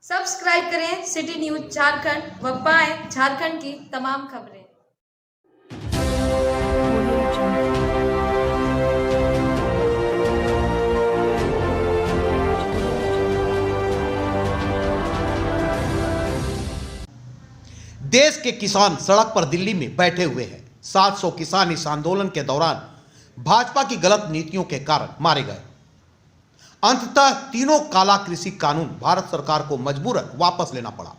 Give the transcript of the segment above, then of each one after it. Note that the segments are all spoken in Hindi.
सब्सक्राइब करें सिटी न्यूज झारखंड व पाएं झारखंड की तमाम खबरें। देश के किसान सड़क पर दिल्ली में बैठे हुए हैं। 700 किसान इस आंदोलन के दौरान भाजपा की गलत नीतियों के कारण मारे गए। अंततः तीनों काला कृषि कानून भारत सरकार को मजबूरन वापस लेना पड़ा।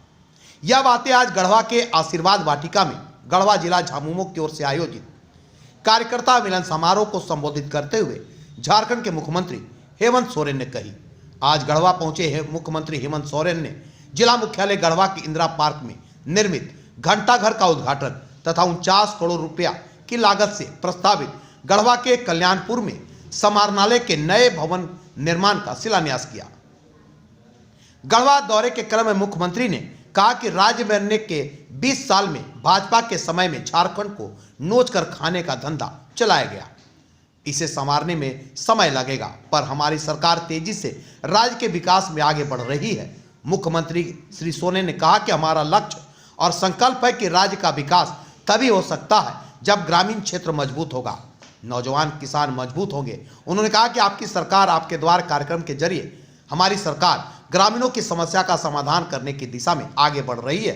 यह बातें आज गढ़वा के आशीर्वाद वाटिका में गढ़वा जिला झामुमो की ओर से आयोजित कार्यकर्ता मिलन समारोह को संबोधित करते हुए झारखंड के मुख्यमंत्री हेमंत सोरेन ने कही। आज गढ़वा पहुंचे मुख्यमंत्री हेमंत सोरेन ने जिला मुख्यालय गढ़वा के इंदिरा पार्क में निर्मित घंटाघर का उद्घाटन तथा 49 करोड़ रुपया की लागत से प्रस्तावित गढ़वा के कल्याणपुर में समाहरणालय के नए भवन निर्माण का शिलान्यास किया। गढ़वा दौरे के क्रम में मुख्यमंत्री ने कहा कि राज्य बनने के 20 साल में भाजपा के समय में झारखंड को नोच कर खाने का धंधा चलाया गया। इसे संवारने में समय लगेगा, पर हमारी सरकार तेजी से राज्य के विकास में आगे बढ़ रही है। मुख्यमंत्री श्री सोरेन ने कहा कि हमारा लक्ष्य और संकल्प है कि राज्य का विकास तभी हो सकता है जब ग्रामीण क्षेत्र मजबूत होगा, नौजवान किसान मजबूत होंगे। उन्होंने कहा कि आपकी सरकार आपके द्वार कार्यक्रम के जरिए हमारी सरकार ग्रामीणों की समस्या का समाधान करने की दिशा में आगे बढ़ रही है।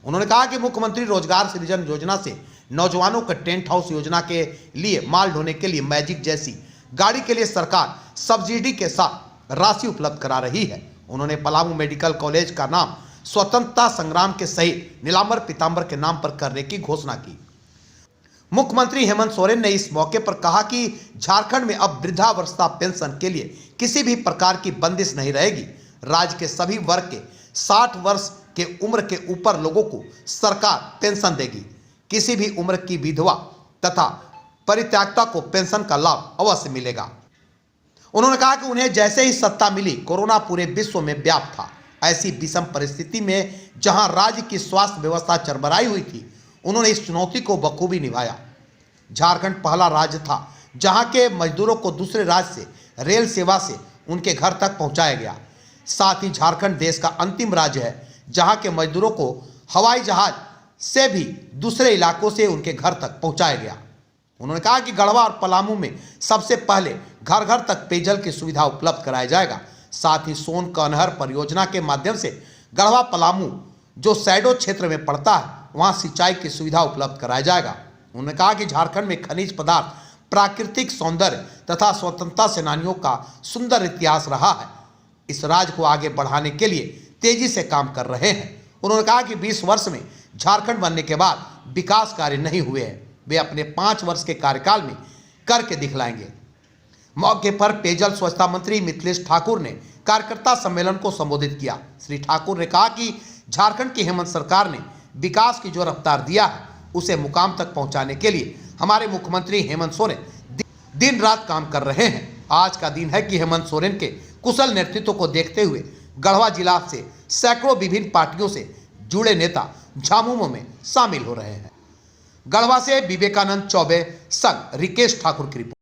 उन्होंने कहा कि मुख्यमंत्री रोजगार सृजन योजना से नौजवानों को टेंट हाउस योजना के लिए माल ढोने के लिए मैजिक जैसी गाड़ी के लिए सरकार सब्सिडी के साथ राशि उपलब्ध करा रही है। उन्होंने पलामू मेडिकल कॉलेज का नाम स्वतंत्रता संग्राम के शहीद नीलांबर पीतांबर के नाम पर करने की घोषणा की। मुख्यमंत्री हेमंत सोरेन ने इस मौके पर कहा कि झारखंड में अब वृद्धावस्था पेंशन के लिए किसी भी प्रकार की बंदिश नहीं रहेगी। राज्य के सभी वर्ग के 60 वर्ष के उम्र के ऊपर लोगों को सरकार पेंशन देगी। किसी भी उम्र की विधवा तथा परित्यक्ता को पेंशन का लाभ अवश्य मिलेगा। उन्होंने कहा कि उन्हें जैसे ही सत्ता मिली, कोरोना पूरे विश्व में व्याप्त था। ऐसी विषम परिस्थिति में जहां राज्य की स्वास्थ्य व्यवस्था चरमराई हुई थी, उन्होंने इस चुनौती को बखूबी निभाया। झारखंड पहला राज्य था जहां के मजदूरों को दूसरे राज्य से रेल सेवा से उनके घर तक पहुंचाया गया। साथ ही झारखंड देश का अंतिम राज्य है जहां के मजदूरों को हवाई जहाज से भी दूसरे इलाकों से उनके घर तक पहुंचाया गया। उन्होंने कहा कि गढ़वा और पलामू में सबसे पहले घर घर तक पेयजल की सुविधा उपलब्ध कराया जाएगा। साथ ही सोन कनहर परियोजना के माध्यम से गढ़वा पलामू जो सैडो क्षेत्र में पड़ता है, वहां सिंचाई की सुविधा उपलब्ध कराया जाएगा। उन्होंने कहा कि झारखंड में खनिज पदार्थ, प्राकृतिक सौंदर्य तथा स्वतंत्रता सेनानियों का सुंदर इतिहास रहा है। इस राज्य को आगे बढ़ाने के लिए तेजी से काम कर रहे हैं। उन्होंने कहा कि 20 वर्ष में झारखंड बनने के बाद विकास कार्य नहीं हुए हैं, वे अपने 5 वर्ष के कार्यकाल में करके दिखलाएंगे। मौके पर पेयजल स्वच्छता मंत्री मिथिलेश ठाकुर ने कार्यकर्ता सम्मेलन को संबोधित किया। श्री ठाकुर ने कहा कि झारखंड की हेमंत सरकार ने विकास की जो रफ्तार दिया है, उसे मुकाम तक पहुंचाने के लिए हमारे मुख्यमंत्री हेमंत सोरेन दिन रात काम कर रहे हैं। आज का दिन है कि हेमंत सोरेन के कुशल नेतृत्व को देखते हुए गढ़वा जिला से सैकड़ों विभिन्न पार्टियों से जुड़े नेता झामुमो में शामिल हो रहे हैं। गढ़वा से विवेकानंद चौबे संग रिकेश ठाकुर की रिपोर्ट।